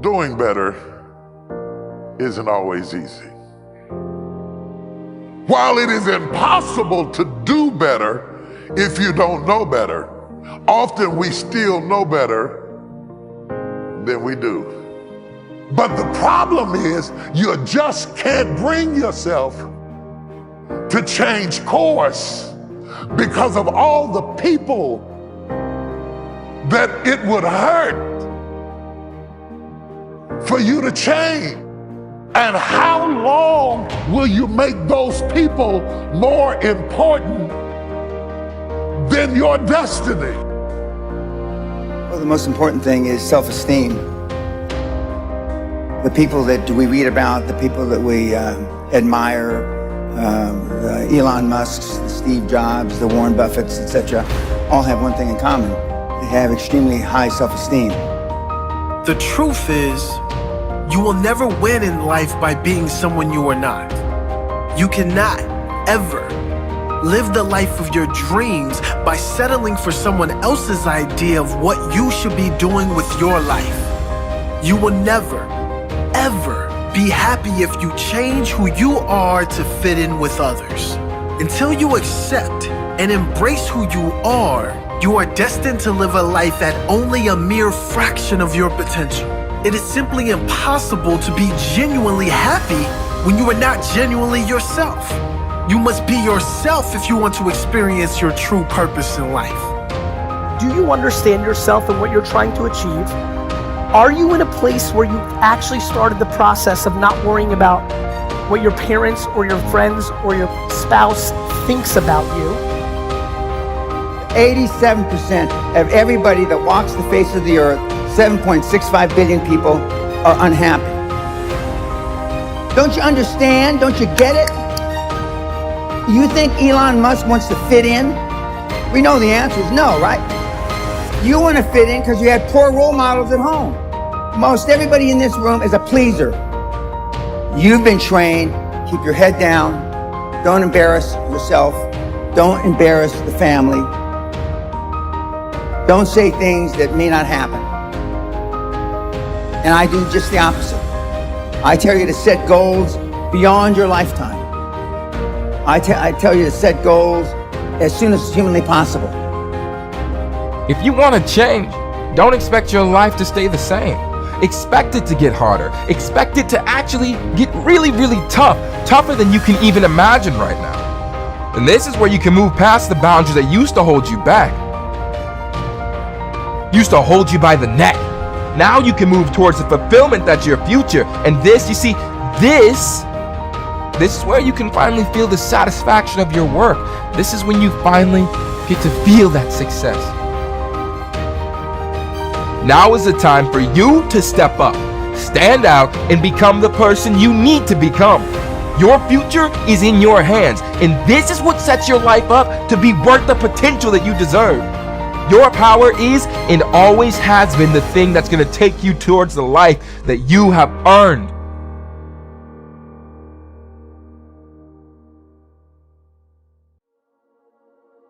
doing better isn't always easy. While it is impossible to do better if you don't know better, often we still know better than we do. But the problem is you just can't bring yourself to change course because of all the people that it would hurt for you to change. And how long will you make those people more important than your destiny? Well, the most important thing is self-esteem. The people that we read about, the people that we admire, the Elon Musks, the Steve Jobs, the Warren Buffetts, etc., all have one thing in common. They have extremely high self-esteem. The truth is, you will never win in life by being someone you are not. You cannot ever live the life of your dreams by settling for someone else's idea of what you should be doing with your life. You will never, ever be happy if you change who you are to fit in with others. Until you accept and embrace who you are destined to live a life at only a mere fraction of your potential. It is simply impossible to be genuinely happy when you are not genuinely yourself. You must be yourself if you want to experience your true purpose in life. Do you understand yourself and what you're trying to achieve? Are you in a place where you actually started the process of not worrying about what your parents or your friends or your spouse thinks about you? 87% of everybody that walks the face of the earth, 7.65 billion people, are unhappy. Don't you understand? Don't you get it? You think Elon Musk wants to fit in? We know the answer is no, right? You want to fit in because you had poor role models at home. Most everybody in this room is a pleaser. You've been trained, keep your head down, don't embarrass yourself, don't embarrass the family, don't say things that may not happen. And I do just the opposite. I tell you to set goals beyond your lifetime. I tell you to set goals as soon as humanly possible. If you want to change, don't expect your life to stay the same. Expect it to get harder. Expect it to actually get really, really tough. Tougher than you can even imagine right now. And this is where you can move past the boundaries that used to hold you back. Used to hold you by the neck. Now you can move towards the fulfillment that's your future. And this, you see, this is where you can finally feel the satisfaction of your work. This is when you finally get to feel that success. Now is the time for you to step up, stand out, and become the person you need to become. Your future is in your hands, and this is what sets your life up to be worth the potential that you deserve. Your power is and always has been the thing that's going to take you towards the life that you have earned.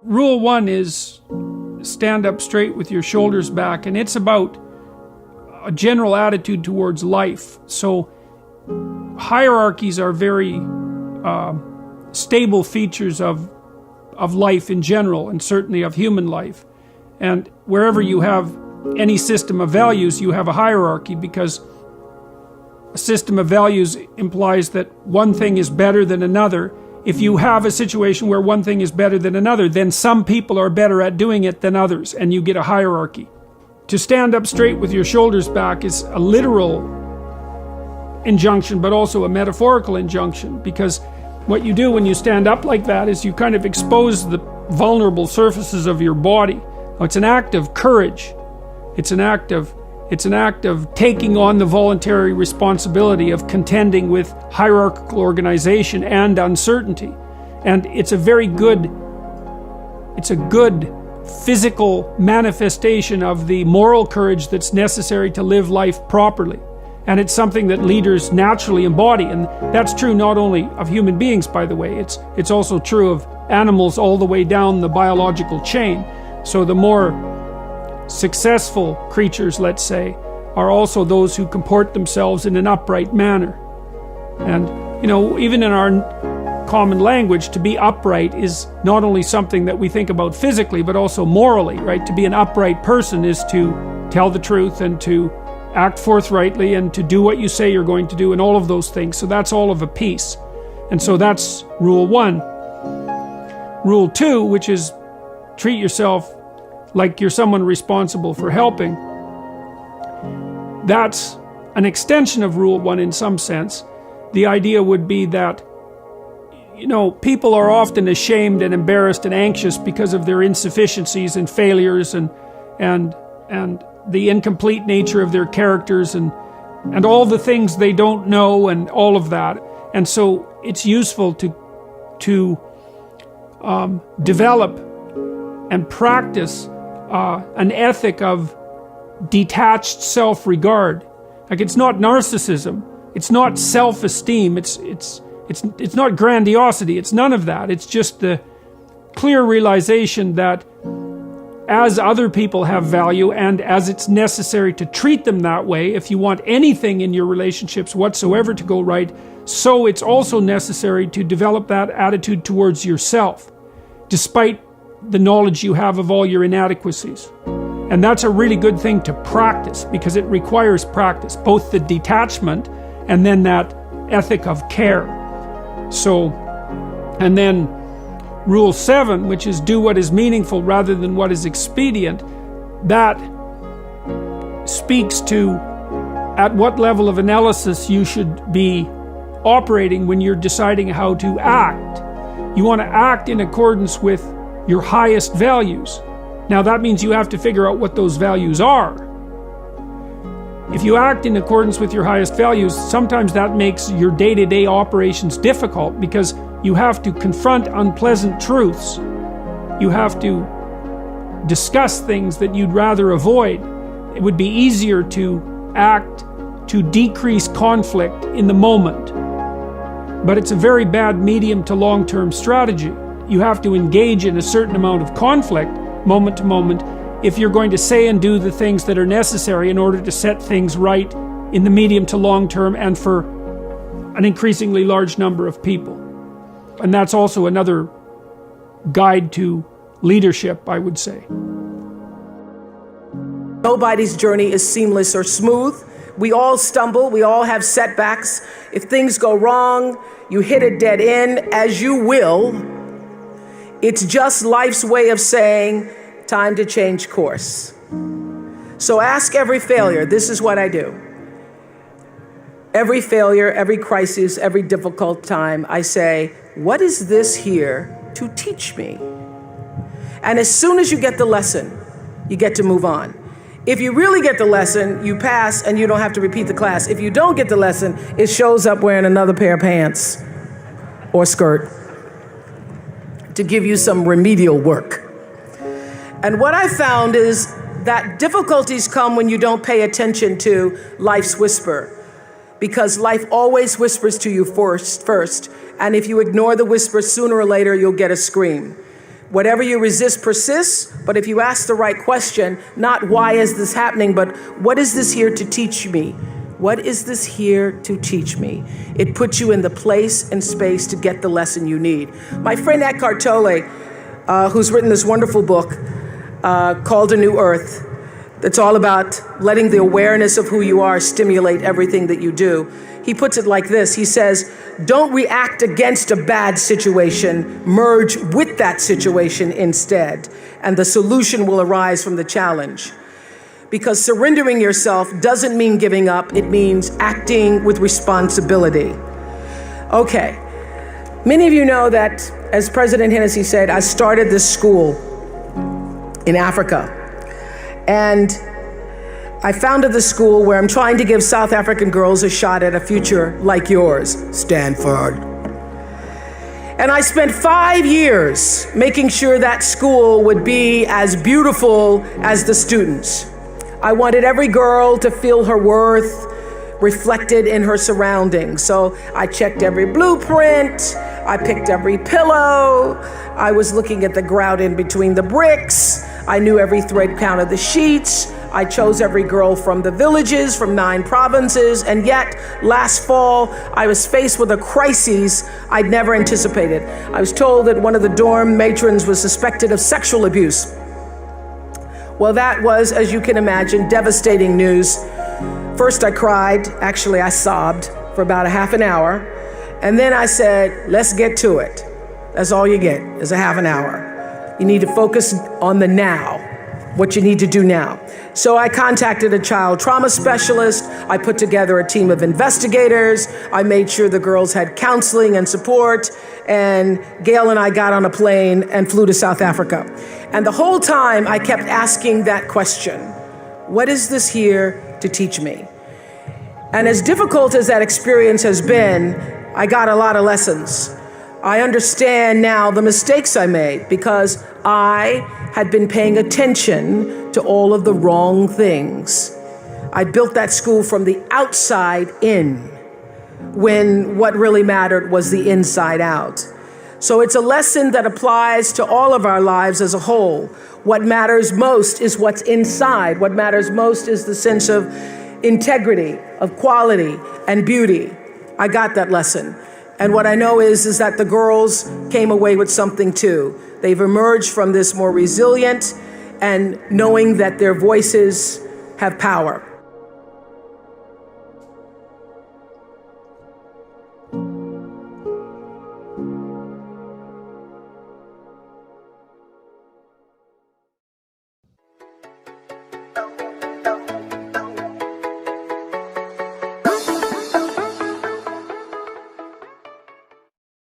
Rule 1 is stand up straight with your shoulders back, and it's about a general attitude towards life. So hierarchies are very stable features of life in general, and certainly of human life. And wherever you have any system of values, you have a hierarchy, because a system of values implies that one thing is better than another. If you have a situation where one thing is better than another, then some people are better at doing it than others, and you get a hierarchy. To stand up straight with your shoulders back is a literal injunction, but also a metaphorical injunction, because what you do when you stand up like that is you kind of expose the vulnerable surfaces of your body. It's an act of courage. It's an act of taking on the voluntary responsibility of contending with hierarchical organization and uncertainty. And it's a good physical manifestation of the moral courage that's necessary to live life properly. And it's something that leaders naturally embody. And that's true not only of human beings, by the way, it's also true of animals all the way down the biological chain. So the more successful creatures, let's say, are also those who comport themselves in an upright manner. And, you know, even in our common language, to be upright is not only something that we think about physically, but also morally, right? To be an upright person is to tell the truth and to act forthrightly and to do what you say you're going to do and all of those things. So that's all of a piece. And so that's rule 1. Rule 2, which is treat yourself like you're someone responsible for helping. That's an extension of rule 1 in some sense. The idea would be that, you know, people are often ashamed and embarrassed and anxious because of their insufficiencies and failures and the incomplete nature of their characters and all the things they don't know and all of that. And so it's useful to develop and practice an ethic of detached self-regard. Like, it's not narcissism, it's not self-esteem, it's not grandiosity, it's none of that. It's just the clear realization that as other people have value and as it's necessary to treat them that way if you want anything in your relationships whatsoever to go right, so it's also necessary to develop that attitude towards yourself, despite the knowledge you have of all your inadequacies. And that's a really good thing to practice, because it requires practice, both the detachment and then that ethic of care. So, and then rule 7, which is do what is meaningful rather than what is expedient, that speaks to at what level of analysis you should be operating when you're deciding how to act. You want to act in accordance with your highest values. Now that means you have to figure out what those values are. If you act in accordance with your highest values, sometimes that makes your day-to-day operations difficult because you have to confront unpleasant truths. You have to discuss things that you'd rather avoid. It would be easier to act to decrease conflict in the moment. But it's a very bad medium to long-term strategy. You have to engage in a certain amount of conflict, moment to moment, if you're going to say and do the things that are necessary in order to set things right in the medium to long term and for an increasingly large number of people. And that's also another guide to leadership, I would say. Nobody's journey is seamless or smooth. We all stumble, we all have setbacks. If things go wrong, you hit a dead end, as you will. It's just life's way of saying, time to change course. So ask every failure. This is what I do. Every failure, every crisis, every difficult time, I say, what is this here to teach me? And as soon as you get the lesson, you get to move on. If you really get the lesson, you pass and you don't have to repeat the class. If you don't get the lesson, it shows up wearing another pair of pants or skirt to give you some remedial work. And what I found is that difficulties come when you don't pay attention to life's whisper, because life always whispers to you first. And if you ignore the whisper, sooner or later, you'll get a scream. Whatever you resist persists, but if you ask the right question, not why is this happening, but what is this here to teach me? What is this here to teach me? It puts you in the place and space to get the lesson you need. My friend Eckhart Tolle, who's written this wonderful book called A New Earth, that's all about letting the awareness of who you are stimulate everything that you do. He puts it like this. He says, don't react against a bad situation, merge with that situation instead, and the solution will arise from the challenge. Because surrendering yourself doesn't mean giving up, it means acting with responsibility. Okay, many of you know that, as President Hennessy said, I started this school in Africa. And I founded the school where I'm trying to give South African girls a shot at a future like yours, Stanford. And I spent 5 years making sure that school would be as beautiful as the students. I wanted every girl to feel her worth reflected in her surroundings. So I checked every blueprint, I picked every pillow, I was looking at the grout in between the bricks, I knew every thread count of the sheets, I chose every girl from the villages, from 9 provinces, and yet last fall I was faced with a crisis I'd never anticipated. I was told that one of the dorm matrons was suspected of sexual abuse. Well, that was, as you can imagine, devastating news. First I cried, actually I sobbed for about a half an hour, and then I said, let's get to it. That's all you get, is a half an hour. You need to focus on the now, what you need to do now. So I contacted a child trauma specialist. I put together a team of investigators. I made sure the girls had counseling and support. And Gail and I got on a plane and flew to South Africa. And the whole time I kept asking that question, what is this here to teach me? And as difficult as that experience has been, I got a lot of lessons. I understand now the mistakes I made because I had been paying attention to all of the wrong things. I built that school from the outside in, when what really mattered was the inside out. So it's a lesson that applies to all of our lives as a whole. What matters most is what's inside. What matters most is the sense of integrity, of quality, and beauty. I got that lesson. And what I know is that the girls came away with something too. They've emerged from this more resilient and knowing that their voices have power.